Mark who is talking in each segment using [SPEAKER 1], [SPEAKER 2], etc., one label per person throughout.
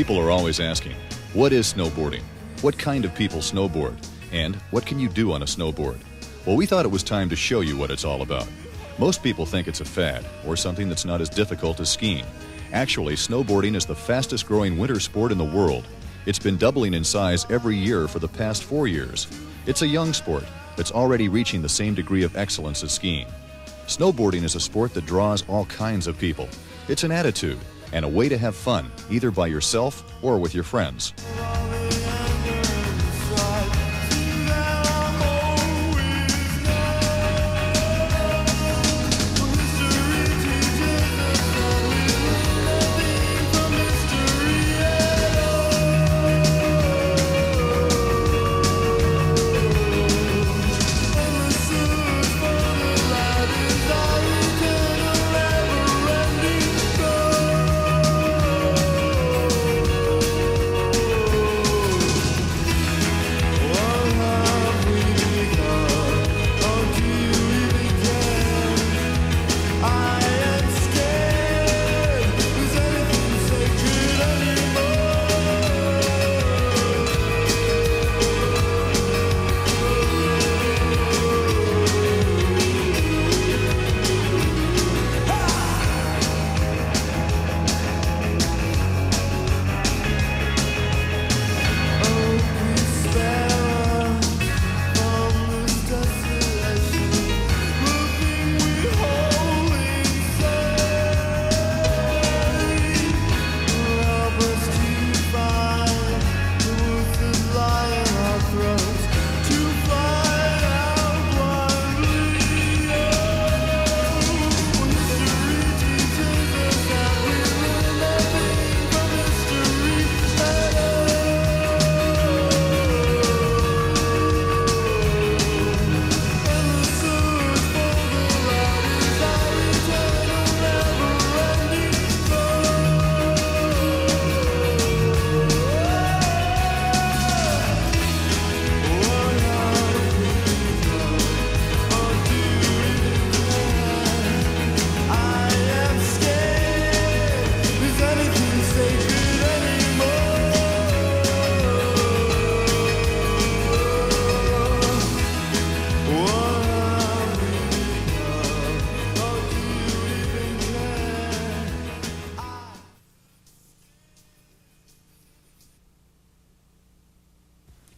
[SPEAKER 1] People are always asking, what is snowboarding? What kind of people snowboard? And what can you do on a snowboard? Well, we thought it was time to show you what it's all about. Most people think it's a fad or something that's not as difficult as skiing. Actually, snowboarding is the fastest growing winter sport in the world. It's been doubling in size every year for the past 4 years. It's a young sport that's already reaching the same degree of excellence as skiing. Snowboarding is a sport that draws all kinds of people. It's an attitude and a way to have fun, either by yourself or with your friends.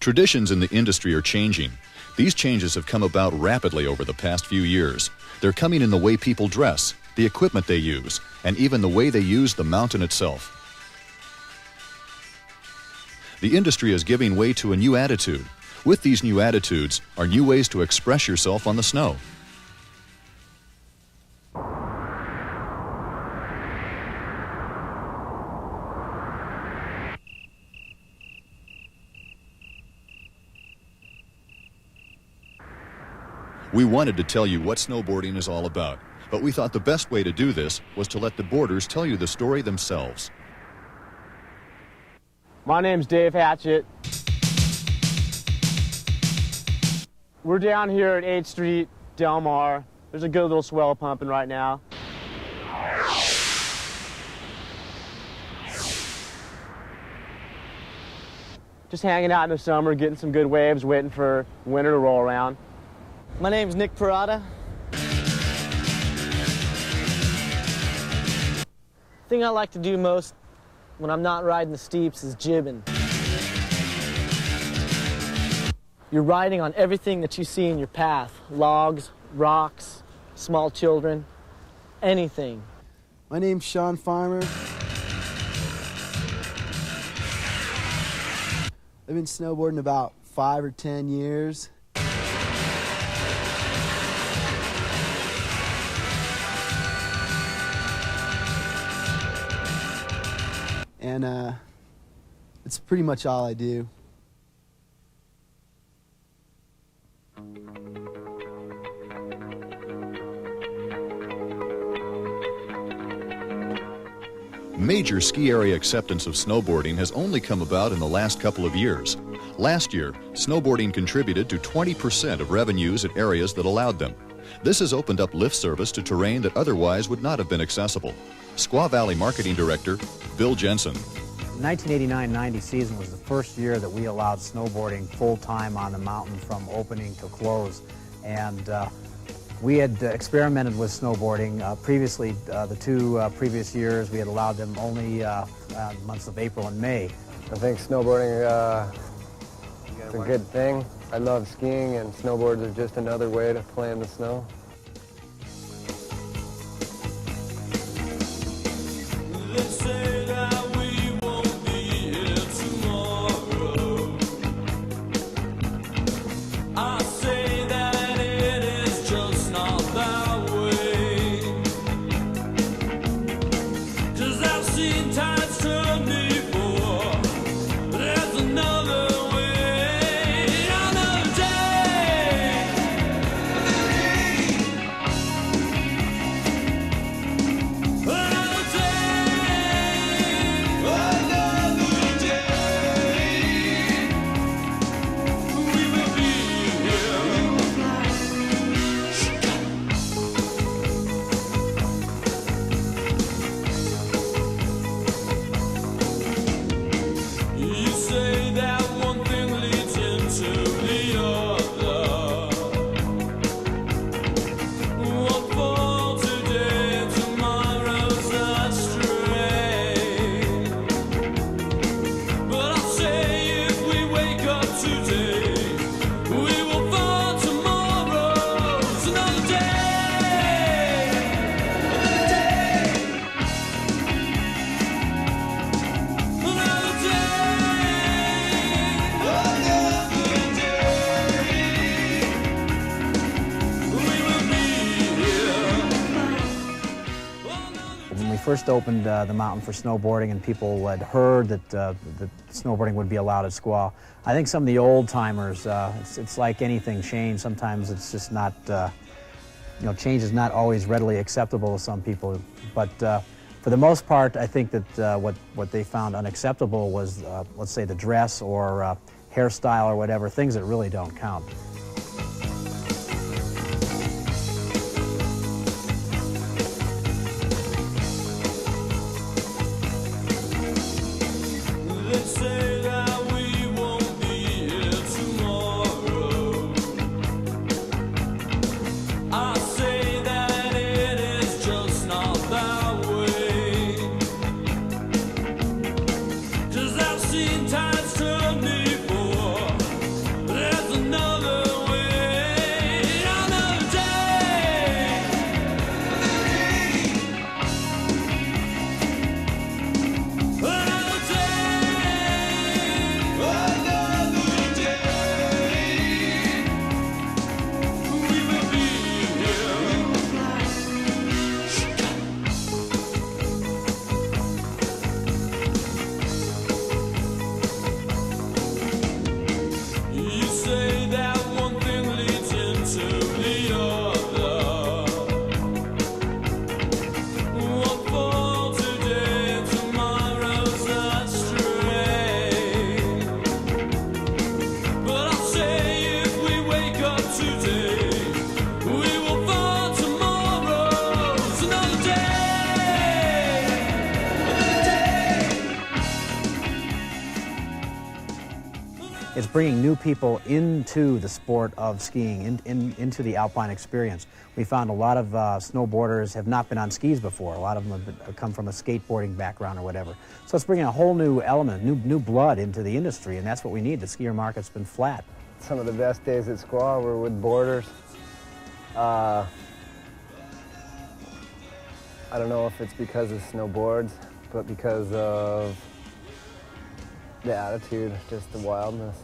[SPEAKER 1] Traditions in the industry are changing. These changes have come about rapidly over the past few years. They're coming in the way people dress, the equipment they use, and even the way they use the mountain itself. The industry is giving way to a new attitude. With these new attitudes are new ways to express yourself on the snow. We wanted to tell you what snowboarding is all about, but we thought the best way to do this was to let the boarders tell you the story themselves.
[SPEAKER 2] My name's Dave Hatchett. We're down here at 8th Street, Del Mar. There's a good little swell pumping right now. Just hanging out in the summer, getting some good waves, waiting for winter to roll around.
[SPEAKER 3] My name's Nick Parada. The thing I like to do most when I'm not riding the steeps is jibbing. You're riding on everything that you see in your path. Logs, rocks, small children, anything.
[SPEAKER 4] My name's Sean Farmer. I've been snowboarding about 5 or 10 years. And it's pretty much all I do.
[SPEAKER 1] Major ski area acceptance of snowboarding has only come about in the last couple of years. Last year, snowboarding contributed to 20% of revenues at areas that allowed them. This has opened up lift service to terrain that otherwise would not have been accessible. Squaw Valley Marketing Director, Bill Jensen.
[SPEAKER 5] The 1989-90 season was the first year that we allowed snowboarding full-time on the mountain from opening to close. And we had experimented with snowboarding. Previously, the two previous years, we had allowed them only months of April and May.
[SPEAKER 6] I think snowboarding is a good thing. I love skiing, and snowboards are just another way to play in the snow.
[SPEAKER 5] First opened the mountain for snowboarding, and people had heard that snowboarding would be allowed at Squaw. I think some of the old timers, it's like anything, change. Sometimes it's just not, change is not always readily acceptable to some people. But for the most part, I think that what they found unacceptable was, let's say, the dress or hairstyle or whatever, things that really don't count. It's bringing new people into the sport of skiing, into the alpine experience. We found a lot of snowboarders have not been on skis before. A lot of them have come from a skateboarding background or whatever. So it's bringing a whole new element, new blood into the industry, and that's what we need. The skier market's been flat.
[SPEAKER 6] Some of the best days at Squaw were with boarders. I don't know if it's because of snowboards, but because of the attitude, just the wildness.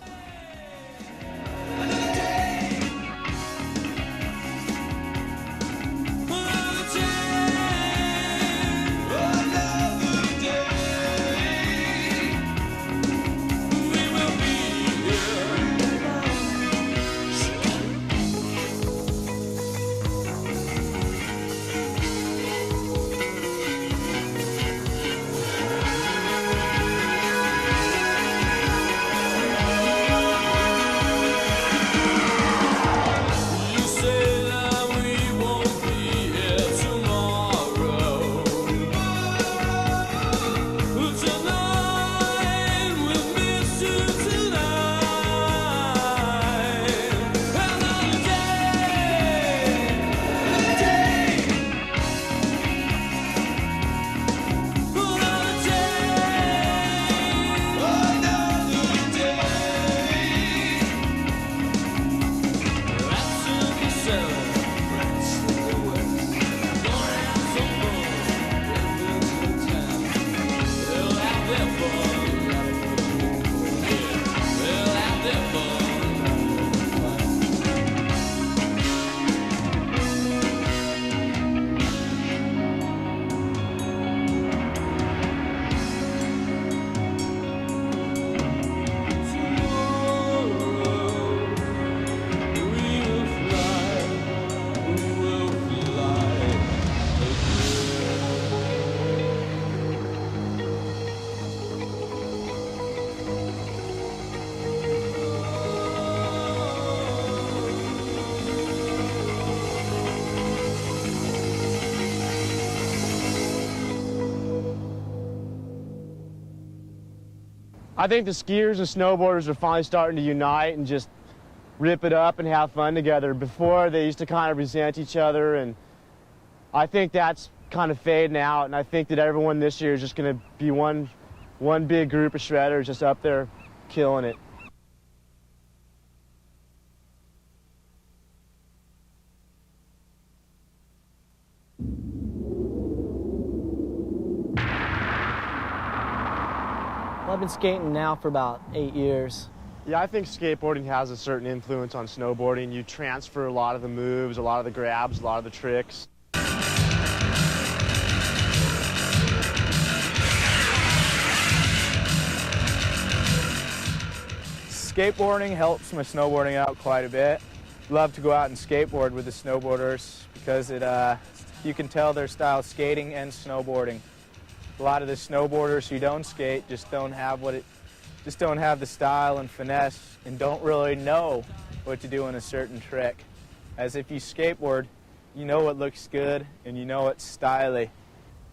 [SPEAKER 2] I think the skiers and snowboarders are finally starting to unite and just rip it up and have fun together. Before, they used to kind of resent each other, and I think that's kind of fading out, and I think that everyone this year is just going to be one big group of shredders just up there killing it.
[SPEAKER 3] Well, I've been skating now for about 8 years.
[SPEAKER 2] Yeah, I think skateboarding has a certain influence on snowboarding. You transfer a lot of the moves, a lot of the grabs, a lot of the tricks.
[SPEAKER 7] Skateboarding helps my snowboarding out quite a bit. Love to go out and skateboard with the snowboarders because you can tell their style of skating and snowboarding. A lot of the snowboarders who don't skate just don't have the style and finesse and don't really know what to do in a certain trick. As if you skateboard, you know what looks good and you know what's stylish.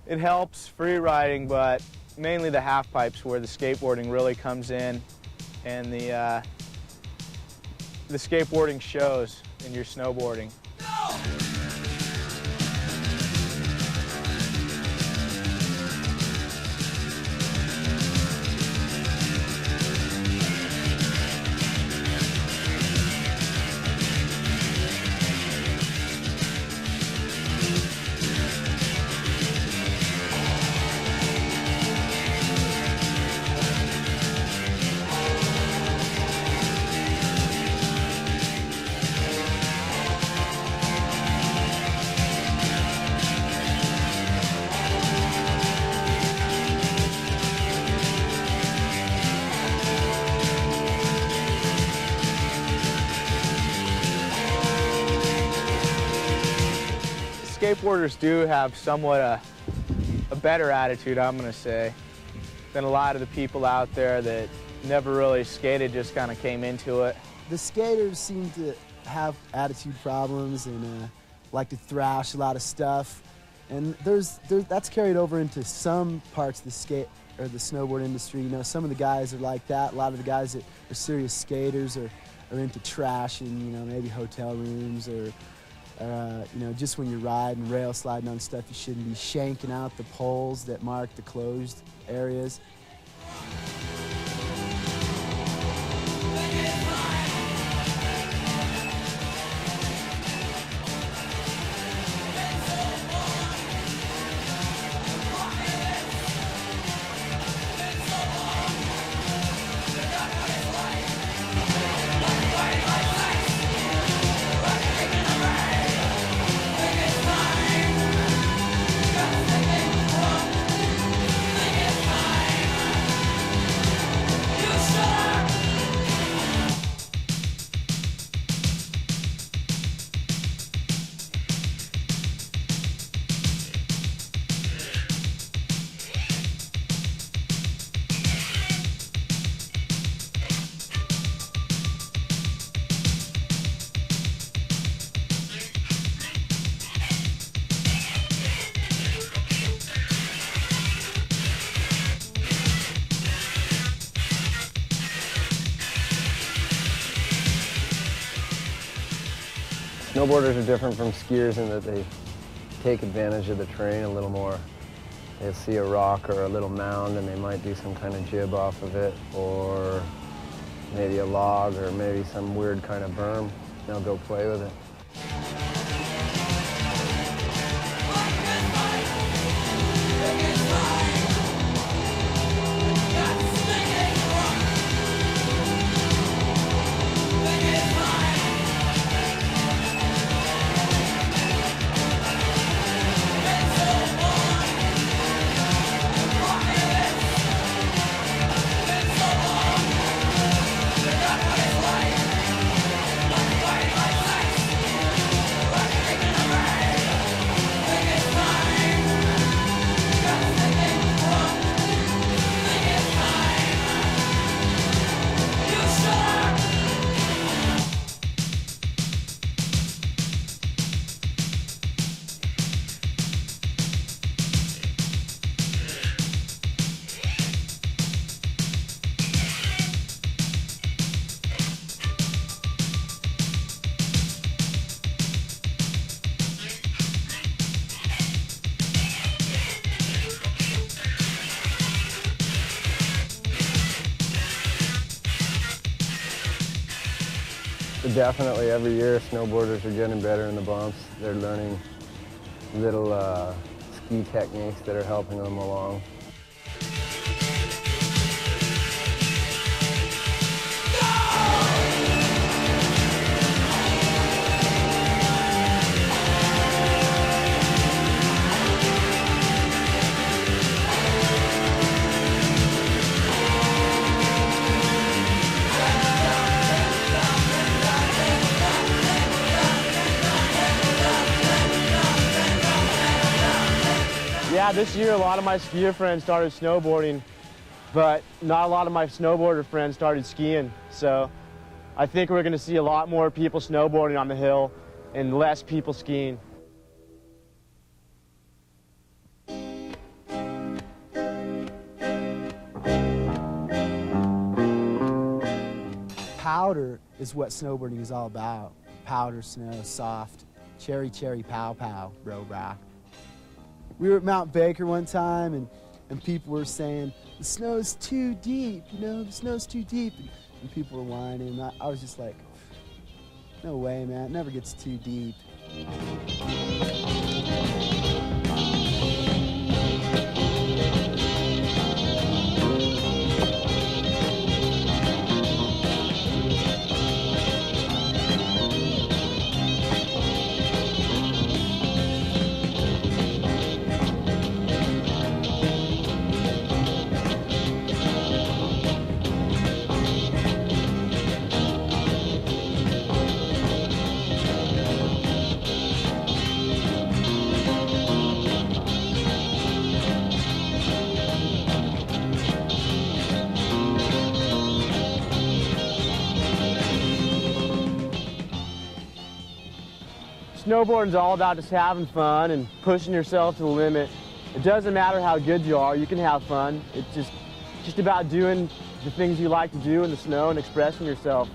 [SPEAKER 7] It helps free riding, but mainly the half pipes where the skateboarding really comes in and the skateboarding shows in your snowboarding. Skateboarders do have somewhat a better attitude, I'm going to say, than a lot of the people out there that never really skated, just kind of came into it.
[SPEAKER 4] The skaters seem to have attitude problems and like to thrash a lot of stuff, and that's carried over into some parts of the snowboard industry. You know, some of the guys are like that. A lot of the guys that are serious skaters are into trashing, you know, maybe hotel rooms or you know, just when you're riding, rail sliding on stuff, you shouldn't be shanking out the poles that mark the closed areas.
[SPEAKER 6] Snowboarders are different from skiers in that they take advantage of the terrain a little more. They'll see a rock or a little mound and they might do some kind of jib off of it, or maybe a log or maybe some weird kind of berm. They'll go play with it. Definitely every year snowboarders are getting better in the bumps. They're learning little ski techniques that are helping them along.
[SPEAKER 2] Yeah, this year a lot of my skier friends started snowboarding, but not a lot of my snowboarder friends started skiing. So I think we're going to see a lot more people snowboarding on the hill and less people skiing.
[SPEAKER 4] Powder is what snowboarding is all about. Powder, snow, soft, cherry, pow, pow, bro, brah. We were at Mount Baker one time, and people were saying, the snow's too deep, you know, the snow's too deep. And people were whining, and I was just like, no way, man, it never gets too deep.
[SPEAKER 2] Snowboarding's all about just having fun and pushing yourself to the limit. It doesn't matter how good you are, you can have fun. It's just about doing the things you like to do in the snow and expressing yourself.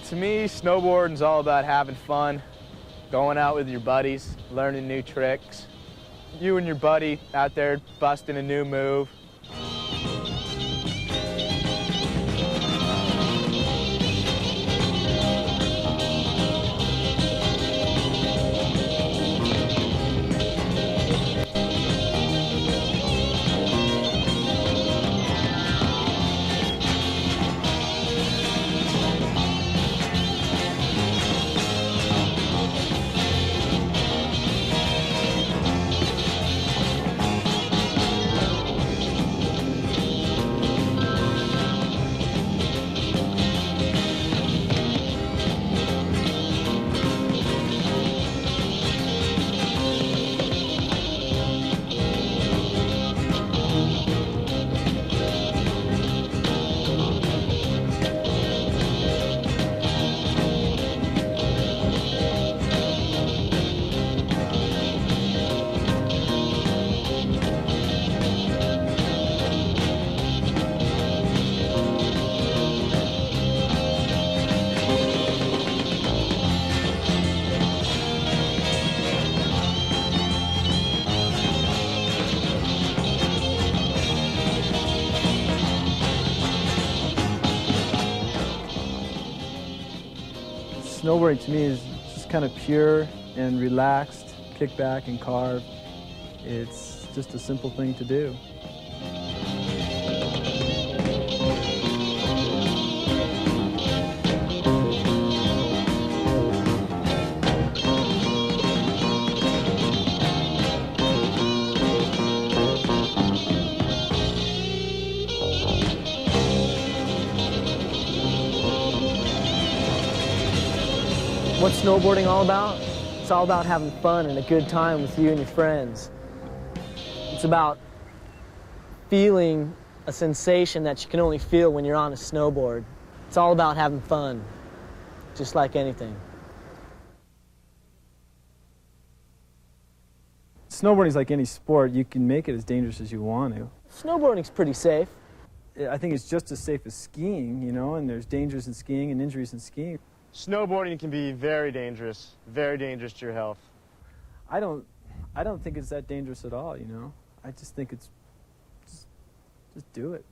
[SPEAKER 7] To me, snowboarding's all about having fun, going out with your buddies, learning new tricks. You and your buddy out there busting a new move.
[SPEAKER 8] Snowboarding to me is just kind of pure and relaxed, kick back and carve. It's just a simple thing to do.
[SPEAKER 3] What's snowboarding all about? It's all about having fun and a good time with you and your friends. It's about feeling a sensation that you can only feel when you're on a snowboard. It's all about having fun, just like anything.
[SPEAKER 8] Snowboarding is like any sport. You can make it as dangerous as you want to.
[SPEAKER 3] Snowboarding's pretty safe.
[SPEAKER 8] I think it's just as safe as skiing, you know, and there's dangers in skiing and injuries in skiing.
[SPEAKER 2] Snowboarding can be very dangerous to your health.
[SPEAKER 8] I don't think it's that dangerous at all, you know. I just think it's just do it.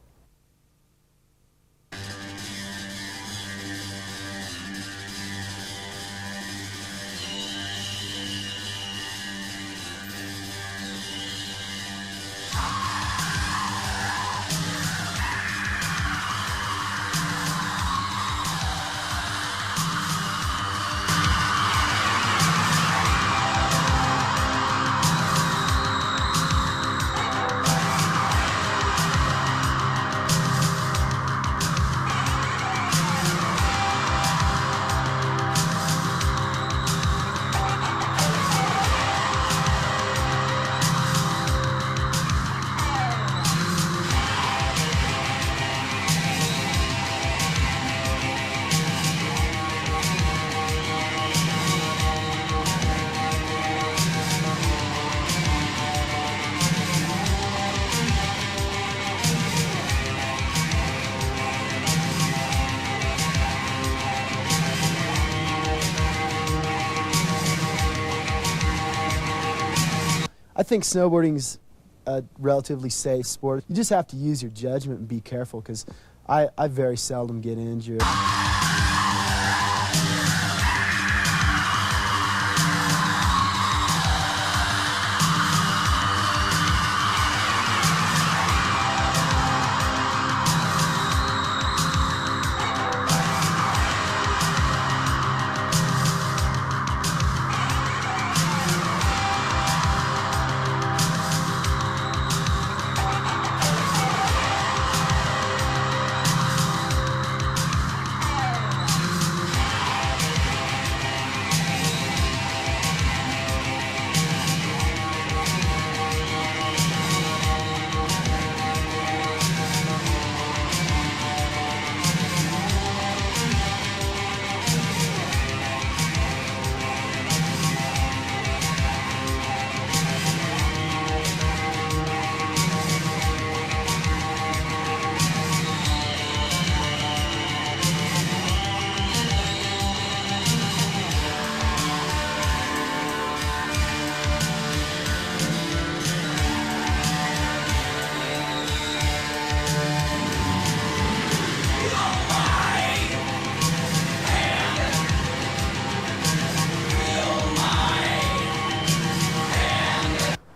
[SPEAKER 4] I think snowboarding's a relatively safe sport. You just have to use your judgment and be careful, because I very seldom get injured.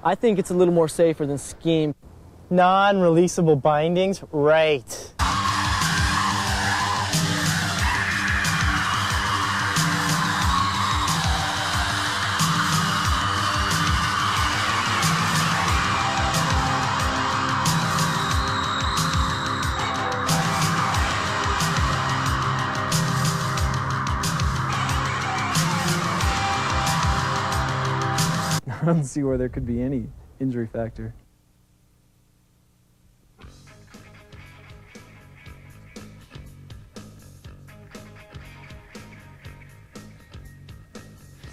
[SPEAKER 3] I think it's a little more safer than skiing.
[SPEAKER 2] Non-releasable bindings, right.
[SPEAKER 8] I don't see where there could be any injury factor.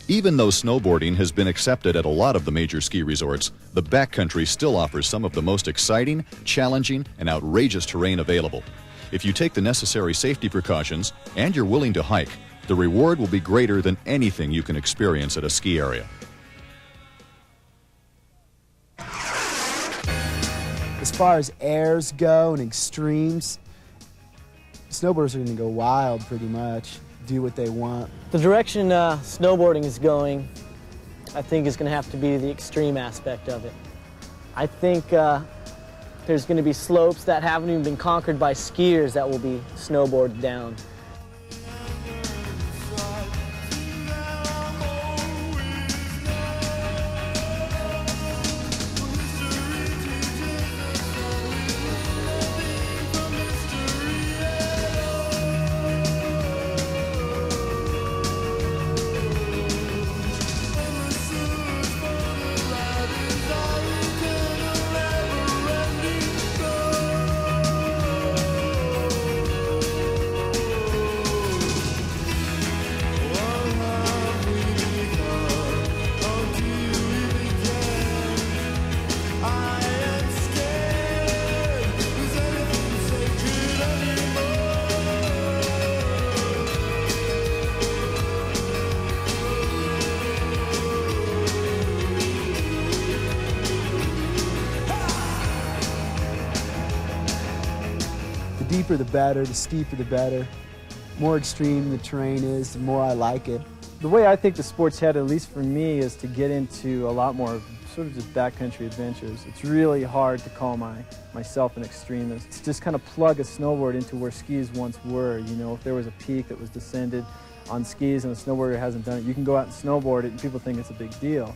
[SPEAKER 1] Even though snowboarding has been accepted at a lot of the major ski resorts, the backcountry still offers some of the most exciting, challenging, and outrageous terrain available. If you take the necessary safety precautions and you're willing to hike, the reward will be greater than anything you can experience at a ski area.
[SPEAKER 4] As far as airs go and extremes, snowboarders are going to go wild pretty much. do what they want.
[SPEAKER 3] The direction snowboarding is going, I think, is going to have to be the extreme aspect of it. I think there's going to be slopes that haven't even been conquered by skiers that will be snowboarded down.
[SPEAKER 4] The deeper the better, the steeper the better. More extreme the terrain is, the more I like it.
[SPEAKER 8] The way I think the sport's headed, at least for me, is to get into a lot more sort of just backcountry adventures. It's really hard to call myself an extremist. It's just kind of plug a snowboard into where skis once were. You know, if there was a peak that was descended on skis and a snowboarder hasn't done it, you can go out and snowboard it and people think it's a big deal.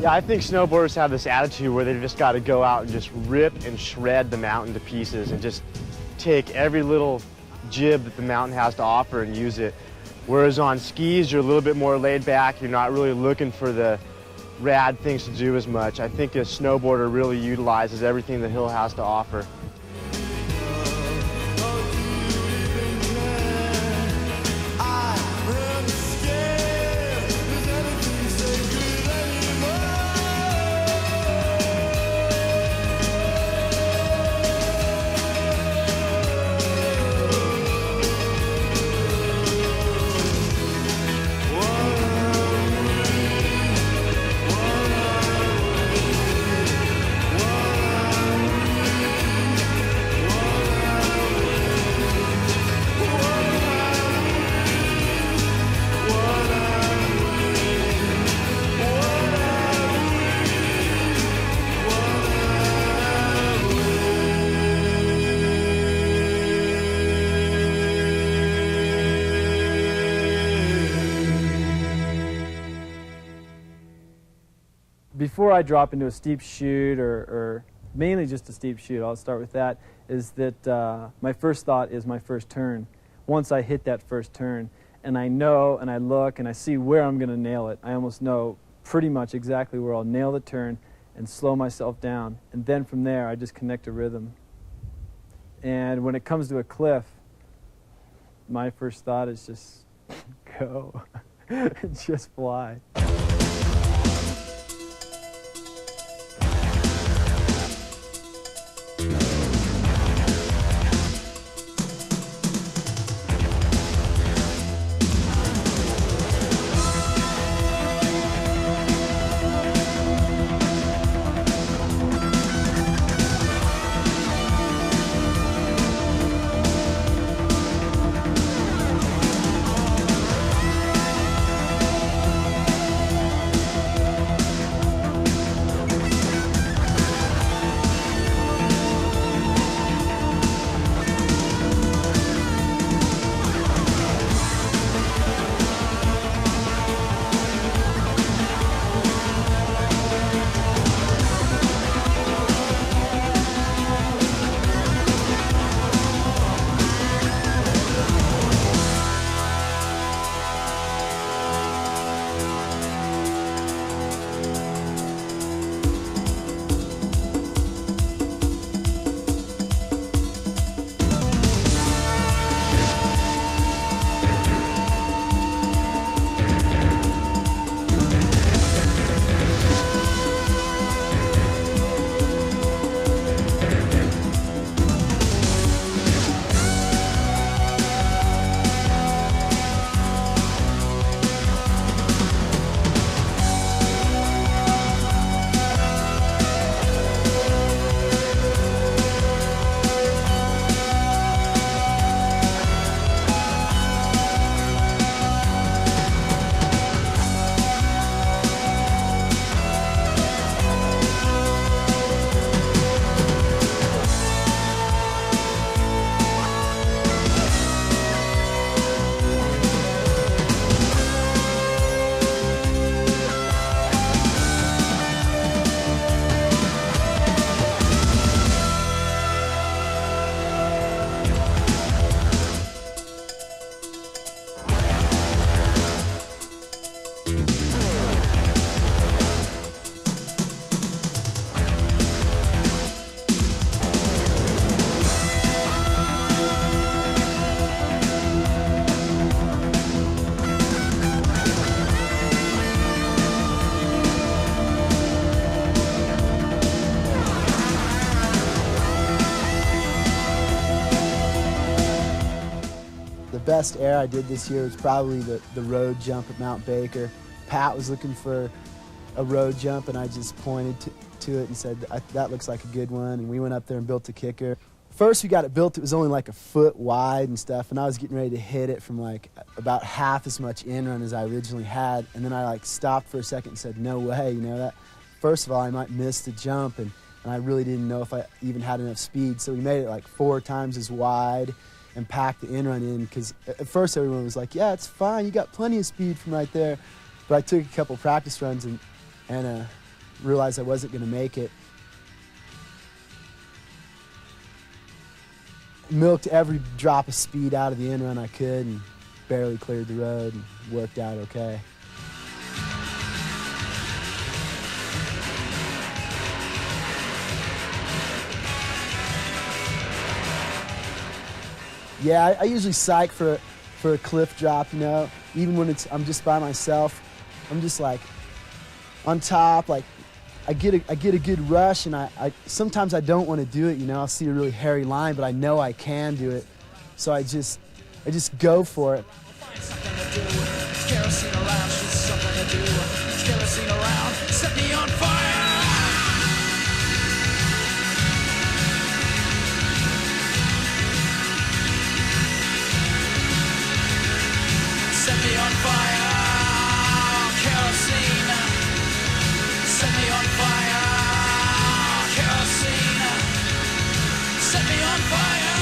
[SPEAKER 2] Yeah, I think snowboarders have this attitude where they've just got to go out and just rip and shred the mountain to pieces and just take every little jib that the mountain has to offer and use it. Whereas on skis, you're a little bit more laid back. You're not really looking for the rad things to do as much. I think a snowboarder really utilizes everything the hill has to offer.
[SPEAKER 8] Before I drop into a steep chute, or mainly just a steep chute, I'll start with that, is that my first thought is my first turn. Once I hit that first turn, and I know, and I look, and I see where I'm going to nail it, I almost know pretty much exactly where I'll nail the turn, and slow myself down. And then from there, I just connect a rhythm. And when it comes to a cliff, my first thought is just go, just fly.
[SPEAKER 4] The best air I did this year was probably the road jump at Mount Baker. Pat was looking for a road jump, and I just pointed to it and said, that looks like a good one, and we went up there and built a kicker. First we got it built, it was only like a foot wide and stuff, and I was getting ready to hit it from like about half as much in-run as I originally had, and then I like stopped for a second and said, no way, you know, that first of all, I might miss the jump, and I really didn't know if I even had enough speed, so we made it like 4 times as wide and packed the in-run in, because at first everyone was like, yeah, it's fine, you got plenty of speed from right there, but I took a couple practice runs and realized I wasn't going to make it. Milked every drop of speed out of the in-run I could and barely cleared the road and worked out okay. Yeah, I usually psych for a cliff drop, you know, even when I'm just by myself. I'm just like on top, like I get a good rush, and I sometimes I don't want to do it, you know. I'll see a really hairy line, but I know I can do it, so I just go for it.
[SPEAKER 9] Set me on fire. Set me on fire, kerosene. Set me on fire, kerosene. Set me on fire,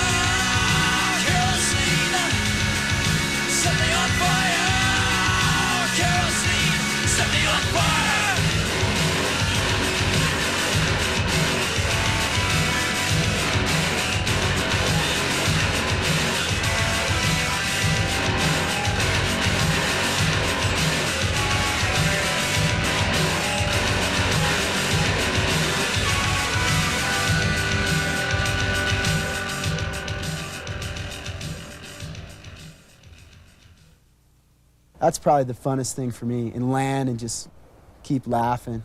[SPEAKER 9] kerosene. Set me on fire, kerosene. Set me on fire.
[SPEAKER 4] That's probably the funnest thing for me, and land and just keep laughing.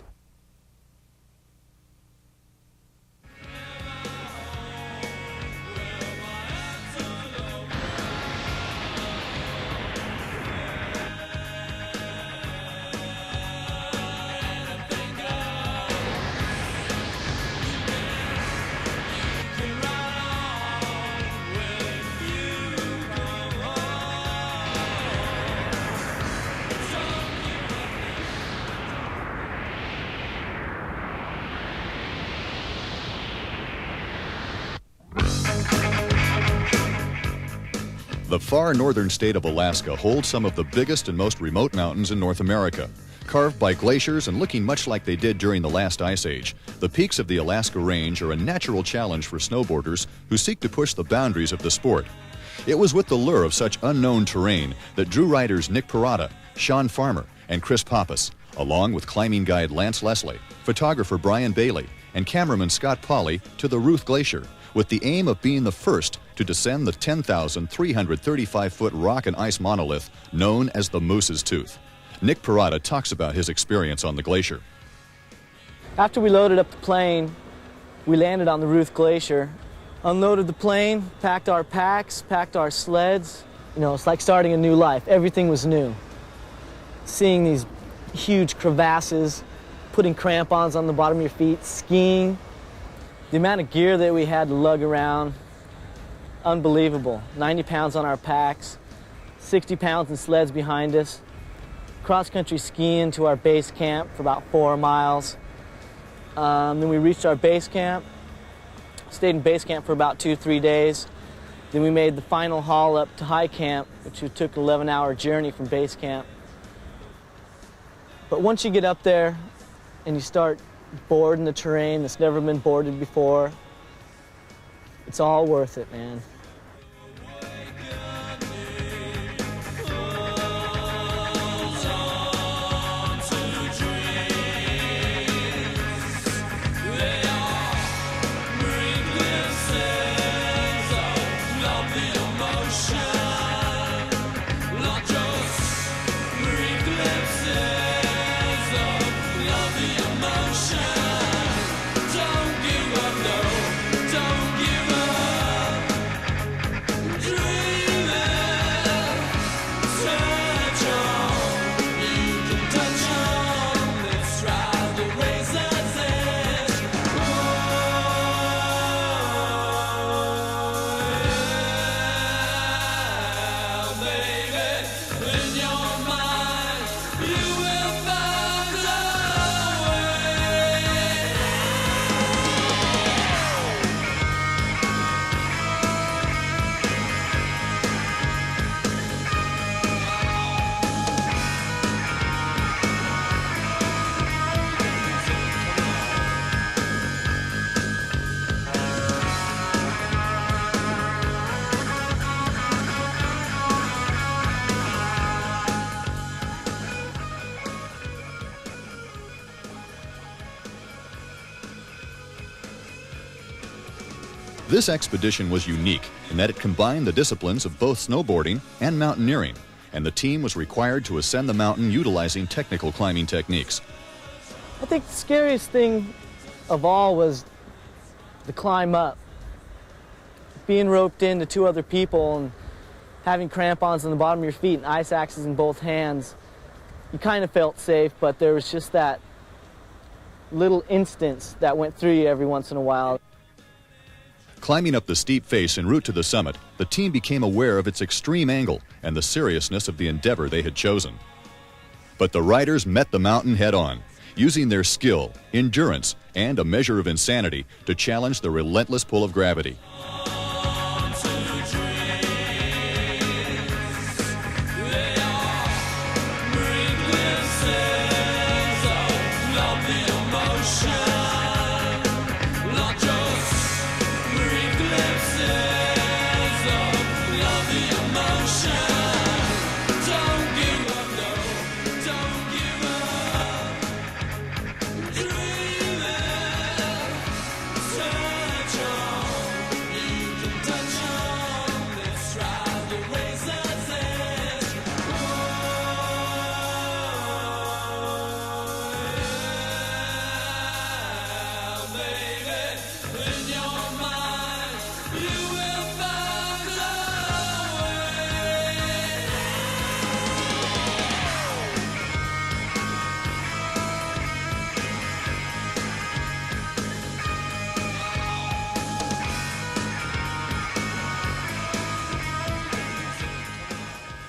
[SPEAKER 1] The far northern state of Alaska holds some of the biggest and most remote mountains in North America. Carved by glaciers and looking much like they did during the last ice age, the peaks of the Alaska Range are a natural challenge for snowboarders who seek to push the boundaries of the sport. It was with the lure of such unknown terrain that drew riders Nick Parada, Sean Farmer, and Chris Pappas, along with climbing guide Lance Leslie, photographer Brian Bailey, and cameraman Scott Pauley, to the Ruth Glacier, with the aim of being the first to descend the 10,335-foot rock and ice monolith known as the Moose's Tooth. Nick Parada talks about his experience on the glacier.
[SPEAKER 3] After we loaded up the plane, we landed on the Ruth Glacier, unloaded the plane, packed our packs, packed our sleds. You know, it's like starting a new life. Everything was new. Seeing these huge crevasses, putting crampons on the bottom of your feet, skiing. The amount of gear that we had to lug around, unbelievable. 90 pounds on our packs, 60 pounds in sleds behind us. Cross-country skiing to our base camp for about 4 miles. Then we reached our base camp, stayed in base camp for about 2-3 days. Then we made the final haul up to high camp, which took an 11-hour journey from base camp. But once you get up there and you start boarding the terrain that's never been boarded before, it's all worth it, man.
[SPEAKER 1] This expedition was unique in that it combined the disciplines of both snowboarding and mountaineering, and the team was required to ascend the mountain utilizing technical climbing techniques.
[SPEAKER 3] I think the scariest thing of all was the climb up. Being roped into 2 other people and having crampons on the bottom of your feet and ice axes in both hands, you kind of felt safe, but there was just that little instance that went through you every once in a while.
[SPEAKER 1] Climbing up the steep face en route to the summit, the team became aware of its extreme angle and the seriousness of the endeavor they had chosen. But the riders met the mountain head-on, using their skill, endurance, and a measure of insanity to challenge the relentless pull of gravity.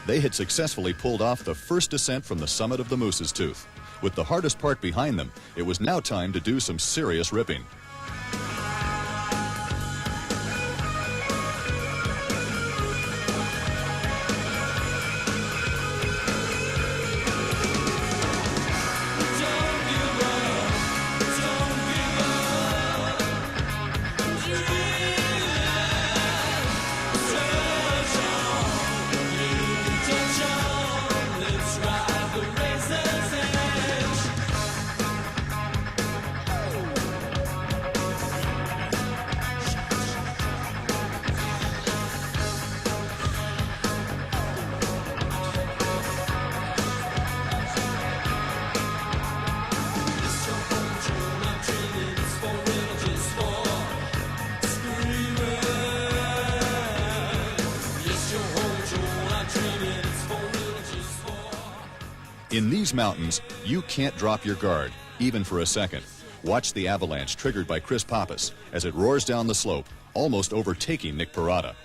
[SPEAKER 1] They had successfully pulled off the first descent from the summit of the Moose's Tooth. With the hardest part behind them, it was now time to do some serious ripping. In these mountains, you can't drop your guard, even for a second. Watch the avalanche triggered by Chris Pappas as it roars down the slope, almost overtaking Nick Parada.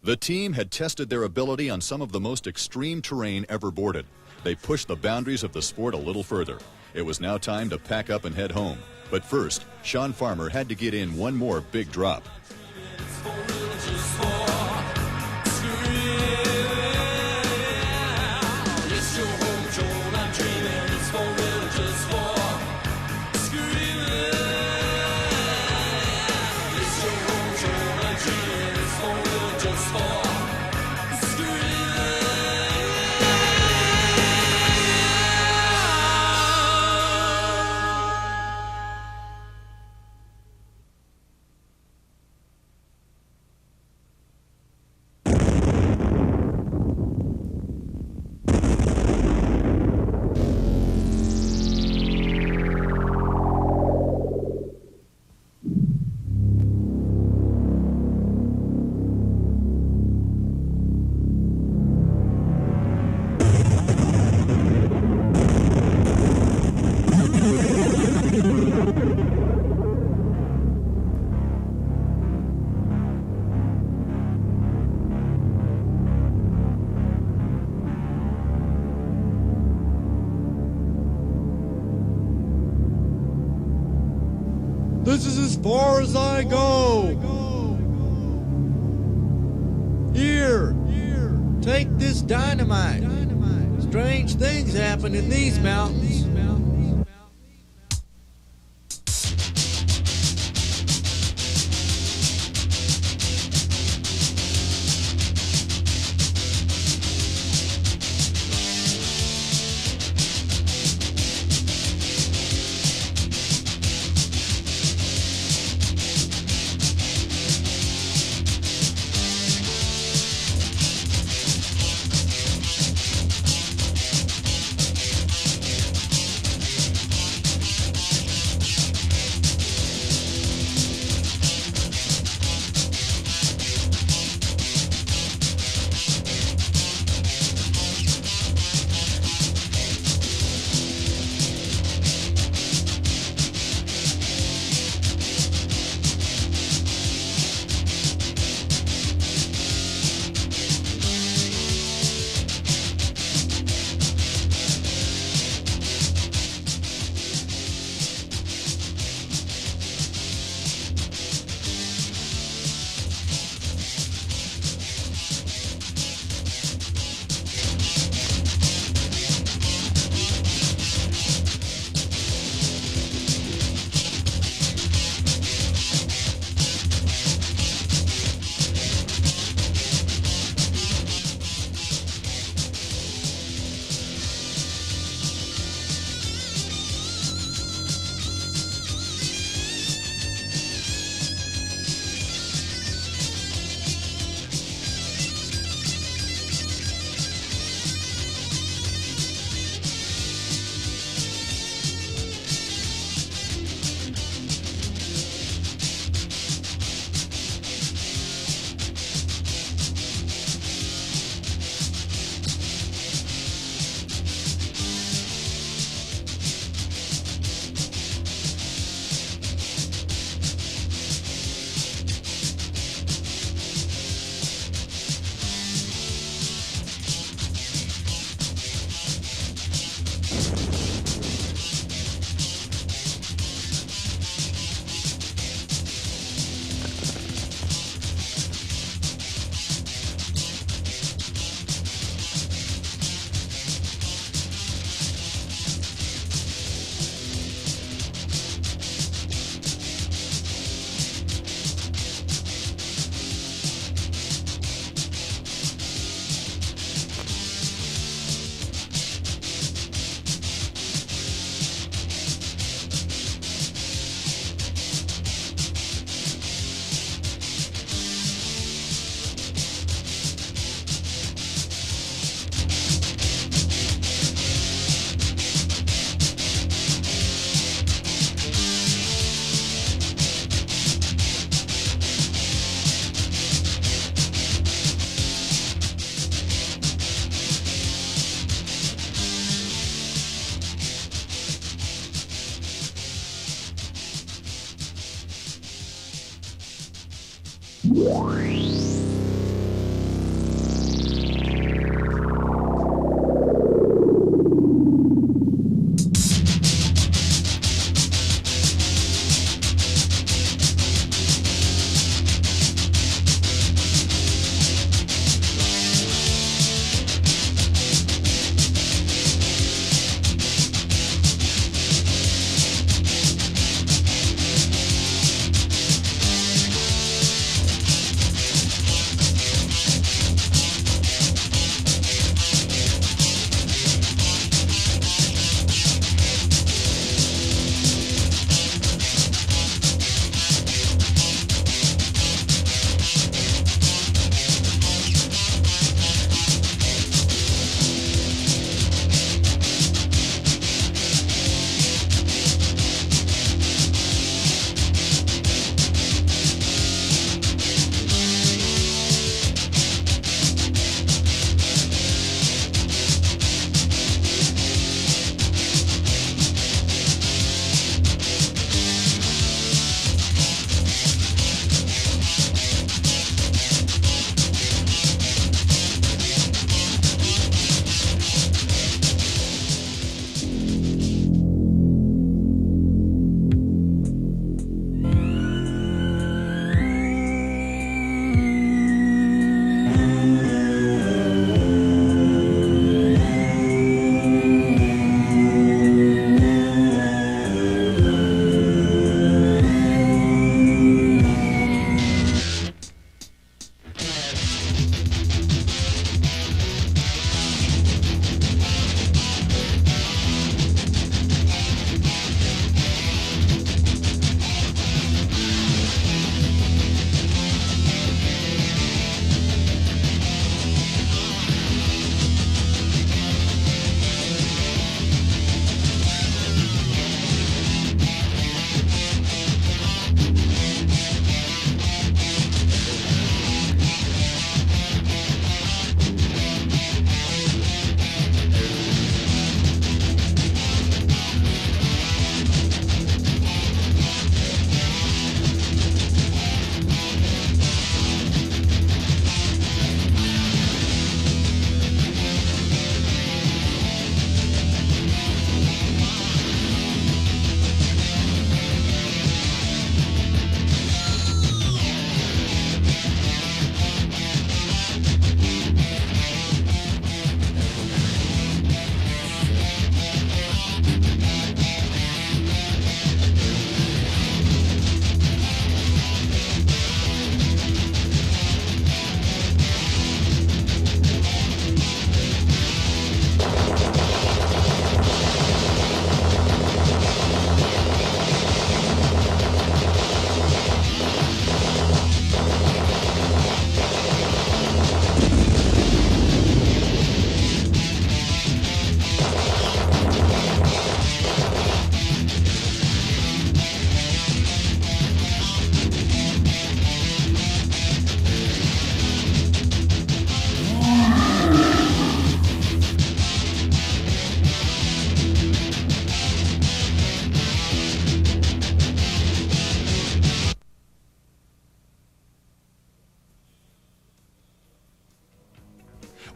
[SPEAKER 1] The team had tested their ability on some of the most extreme terrain ever boarded. They pushed the boundaries of the sport a little further. It was now time to pack up and head home. But first, Sean Farmer had to get in one more big drop.
[SPEAKER 10] This is as far as I go. Here, take this dynamite. Strange things happen in these mountains.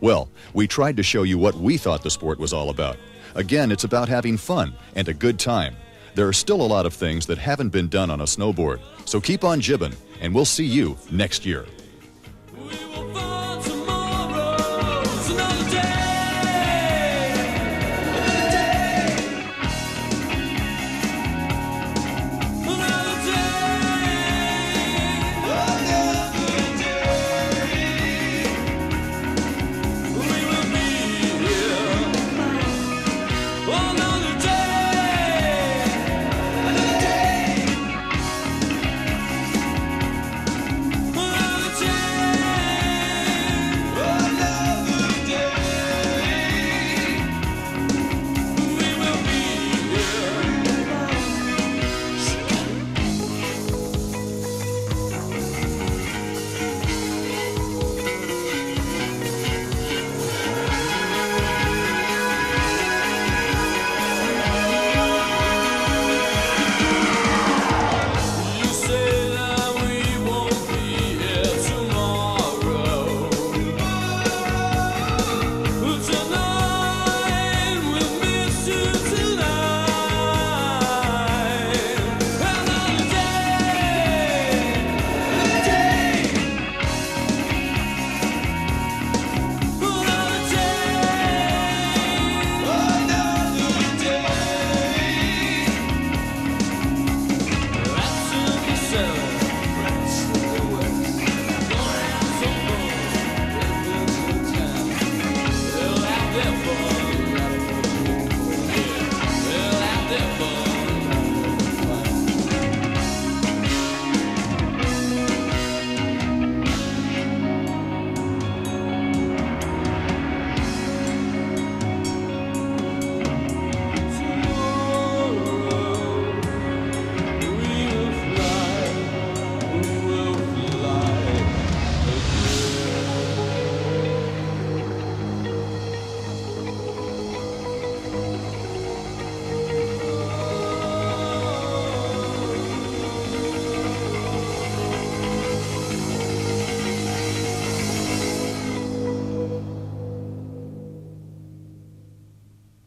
[SPEAKER 1] Well, we tried to show you what we thought the sport was all about. Again, it's about having fun and a good time. There are still a lot of things that haven't been done on a snowboard, so keep on jibbing, and we'll see you next year.